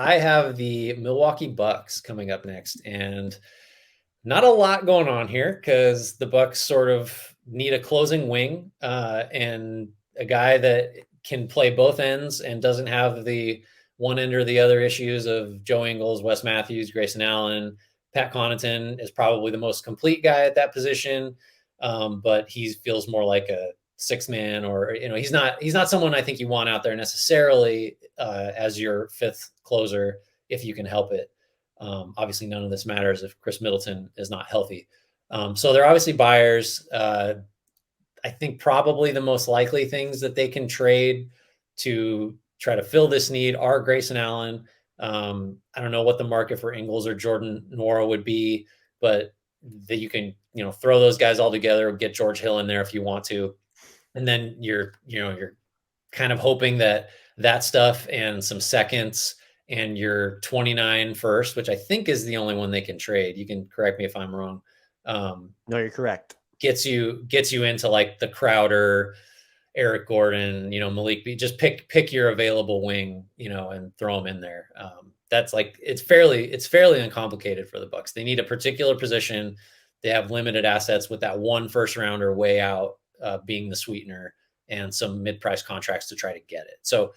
I have the Milwaukee Bucks coming up next, and not a lot going on here because the Bucks sort of need a closing wing and a guy that can play both ends and doesn't have the one end or the other issues of Joe Ingles, Wes Matthews, Grayson Allen. Pat Connaughton is probably the most complete guy at that position, but he feels more like a six man, or he's not someone I think you want out there necessarily as your fifth closer if you can help it. Obviously, none of this matters if Chris Middleton is not healthy. So they're obviously buyers. I think probably the most likely things that they can trade to try to fill this need are Grayson Allen. I don't know what the market for Ingles or Jordan Nwora would be, but that you can throw those guys all together, get George Hill in there if you want to, and then you're kind of hoping that stuff and some seconds and your 29 first, which I think is the only one they can trade. You can correct me if I'm wrong. No, you're correct. Gets you into like the Crowder, Eric Gordon, Malik B. Just pick your available wing, and throw them in there. That's like it's fairly uncomplicated for the Bucks. They need a particular position. They have limited assets with that one first rounder way out being the sweetener and some mid-price contracts to try to get it. So,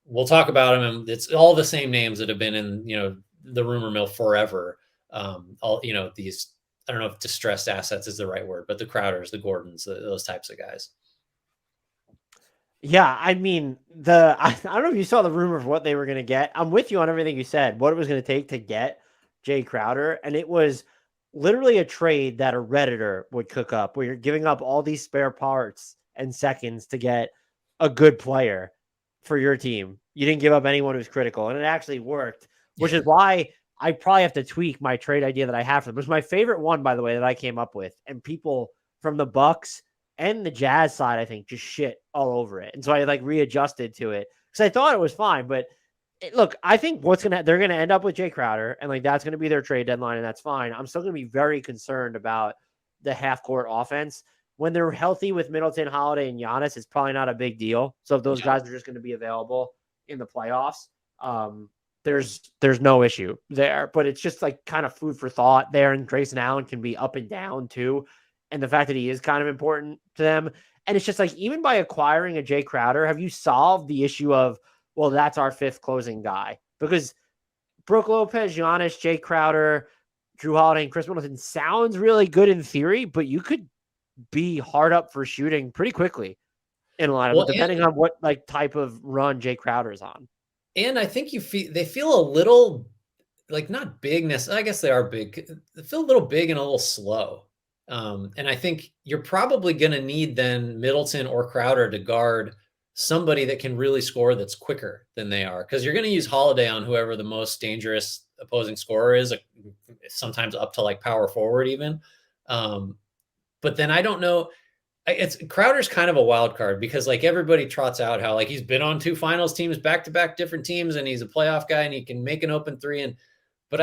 we'll talk about them, and it's all the same names that have been in, the rumor mill forever. All, these, I don't know if distressed assets is the right word, but the Crowders, the Gordons, those types of guys. Yeah, I mean, I don't know if you saw the rumor of what they were going to get. I'm with you on everything you said, what it was going to take to get Jay Crowder. And it was literally a trade that a Redditor would cook up where you're giving up all these spare parts and seconds to get a good player for your team. You didn't give up anyone who's critical, and it actually worked, which is why I probably have to tweak my trade idea that I have for them. It was my favorite one, by the way, that I came up with. And people from the Bucks and the Jazz side, I think, just shit all over it. And so I readjusted to it because I thought it was fine. But look, I think they're gonna end up with Jay Crowder, and that's gonna be their trade deadline, and that's fine. I'm still gonna be very concerned about the half court offense. When they're healthy with Middleton, Holiday, and Giannis, it's probably not a big deal. So if those guys are just going to be available in the playoffs, there's no issue there. But it's just like kind of food for thought there. And Grayson Allen can be up and down too. And the fact that he is kind of important to them. And it's just like, even by acquiring a Jay Crowder, have you solved the issue of, well, that's our fifth closing guy? Because Brook Lopez, Giannis, Jay Crowder, Drew Holiday, and Chris Middleton sounds really good in theory, but you could be hard up for shooting pretty quickly in a lineup, depending on what type of run Jay Crowder is on. And I think they feel a little like not bigness. I guess they are big. They feel a little big and a little slow. And I think you're probably going to need then Middleton or Crowder to guard somebody that can really score that's quicker than they are, because you're going to use Holiday on whoever the most dangerous opposing scorer is, sometimes up to like power forward even. But then I don't know. Crowder's kind of a wild card because like everybody trots out how like he's been on two finals teams back to back, different teams, and he's a playoff guy and he can make an open three. But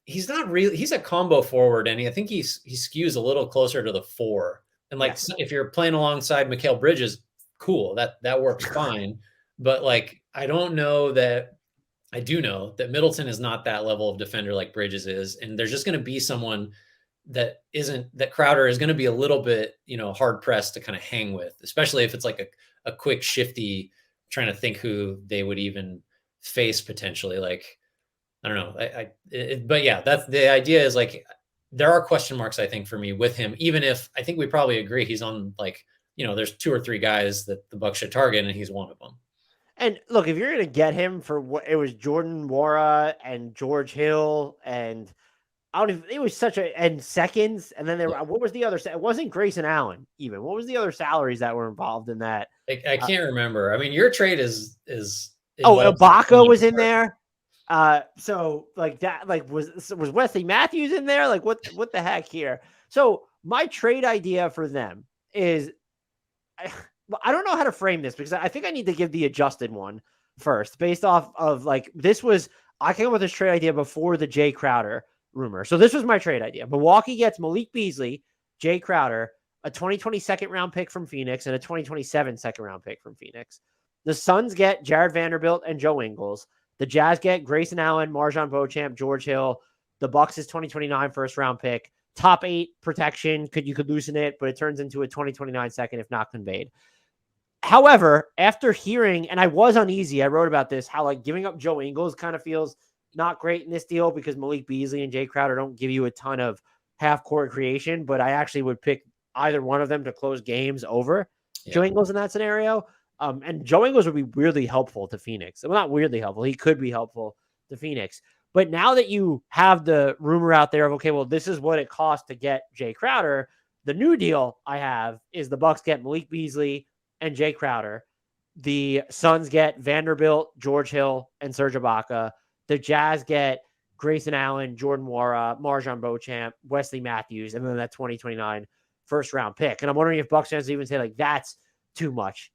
he's not really. He's a combo forward, and I think he skews a little closer to the four. And like if you're playing alongside Mikal Bridges, cool, that works fine. But like I don't know that. I do know that Middleton is not that level of defender like Bridges is, and there's just going to be someone that Crowder is going to be a little bit, hard pressed to kind of hang with, especially if it's like a quick shifty, trying to think who they would even face potentially. Like, I don't know. But yeah, that's the idea is like, there are question marks, I think, for me with him, even if I think we probably agree he's on like, there's two or three guys that the Bucks should target and he's one of them. And look, if you're going to get him for what it was, Jordan Nwora and George Hill and it was and seconds. And then what was the other? It wasn't Grayson Allen even. What was the other salaries that were involved in that? I can't remember. I mean, your trade is. Ibaka was in there. So like that, like was Wesley Matthews in there? Like what the heck here? So my trade idea for them is, I don't know how to frame this because I think I need to give the adjusted one first based off of like, I came up with this trade idea before the Jay Crowder rumor. So this was my trade idea. Milwaukee gets Malik Beasley, Jay Crowder, a 2020 second round pick from Phoenix, and a 2027 second round pick from Phoenix. The Suns get Jared Vanderbilt and Joe Ingles. The Jazz get Grayson Allen, Marjon Beauchamp, George Hill. The Bucks is 2029 first round pick. Top 8 protection. You could loosen it, but it turns into a 2029 second if not conveyed. However, after hearing, and I was uneasy, I wrote about this, how like giving up Joe Ingles kind of feels not great in this deal because Malik Beasley and Jay Crowder don't give you a ton of half court creation, but I actually would pick either one of them to close games over Joe Ingles in that scenario. And Joe Ingles would be weirdly helpful to Phoenix. Well, not weirdly helpful. He could be helpful to Phoenix. But now that you have the rumor out there of, okay, well, this is what it costs to get Jay Crowder, the new deal I have is the Bucks get Malik Beasley and Jay Crowder. The Suns get Vanderbilt, George Hill, and Serge Ibaka. The Jazz get Grayson Allen, Jordan Nwora, Marjon Beauchamp, Wesley Matthews, and then that 2029 first round pick. And I'm wondering if Bucks fans even say like that's too much,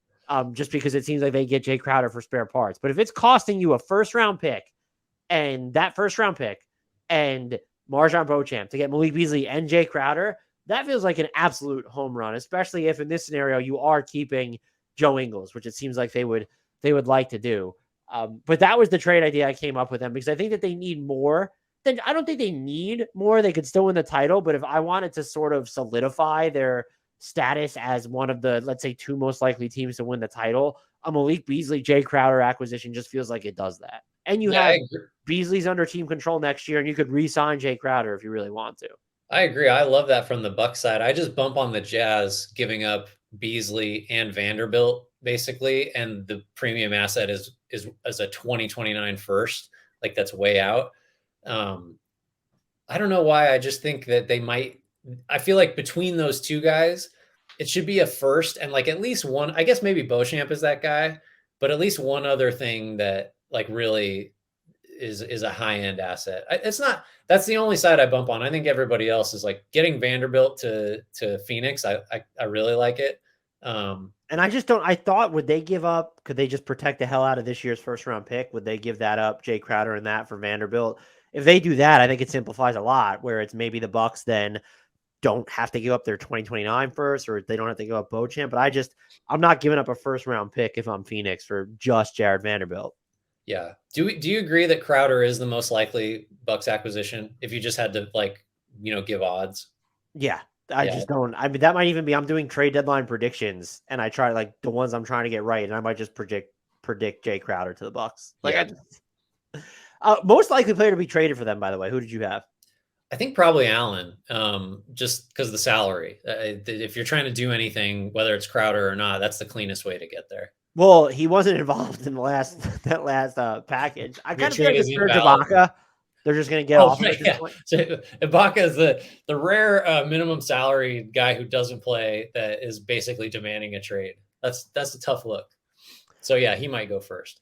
just because it seems like they get Jay Crowder for spare parts. But if it's costing you a first round pick and that first round pick and Marjon Beauchamp to get Malik Beasley and Jay Crowder, that feels like an absolute home run, especially if in this scenario you are keeping Joe Ingles, which it seems like they would like to do. But that was the trade idea I came up with them because I think that they need more. Then I don't think they need more. They could still win the title, but if I wanted to sort of solidify their status as one of the, let's say, 2 most likely teams to win the title, a Malik Beasley, Jay Crowder acquisition just feels like it does that. And you have Beasley's under team control next year, and you could re-sign Jay Crowder if you really want to. I agree. I love that from the Bucks side. I just bump on the Jazz giving up Beasley and Vanderbilt basically, and the premium asset is a 2029 first. Like that's way out. I don't know why. I just think that they might. I feel like between those two guys, it should be a first and like at least one. I guess maybe Beauchamp is that guy, but at least one other thing that like really is a high end asset. It's not. That's the only side I bump on. I think everybody else is like getting Vanderbilt to Phoenix. I really like it. And I just don't. I thought, would they give up? Could they just protect the hell out of this year's first round pick? Would they give that up, Jay Crowder and that for Vanderbilt? If they do that, I think it simplifies a lot. Where it's maybe the Bucks then don't have to give up their 2029 first, or they don't have to give up Beauchamp. But I'm not giving up a first round pick if I'm Phoenix for just Jared Vanderbilt. Yeah. Do you agree that Crowder is the most likely Bucks acquisition if you just had to like, give odds? Yeah. I just don't. I mean, that might even be, I'm doing trade deadline predictions and I try like the ones I'm trying to get right. And I might just predict Jay Crowder to the Bucks. Like most likely player to be traded for them, by the way. Who did you have? I think probably Allen, just because of the salary. If you're trying to do anything, whether it's Crowder or not, that's the cleanest way to get there. Well, he wasn't involved in that last package. I kind of feel like it's Serge Ibaka. They're just going to get off of it. So Ibaka is the rare minimum salary guy who doesn't play that is basically demanding a trade. That's a tough look. So yeah, he might go first.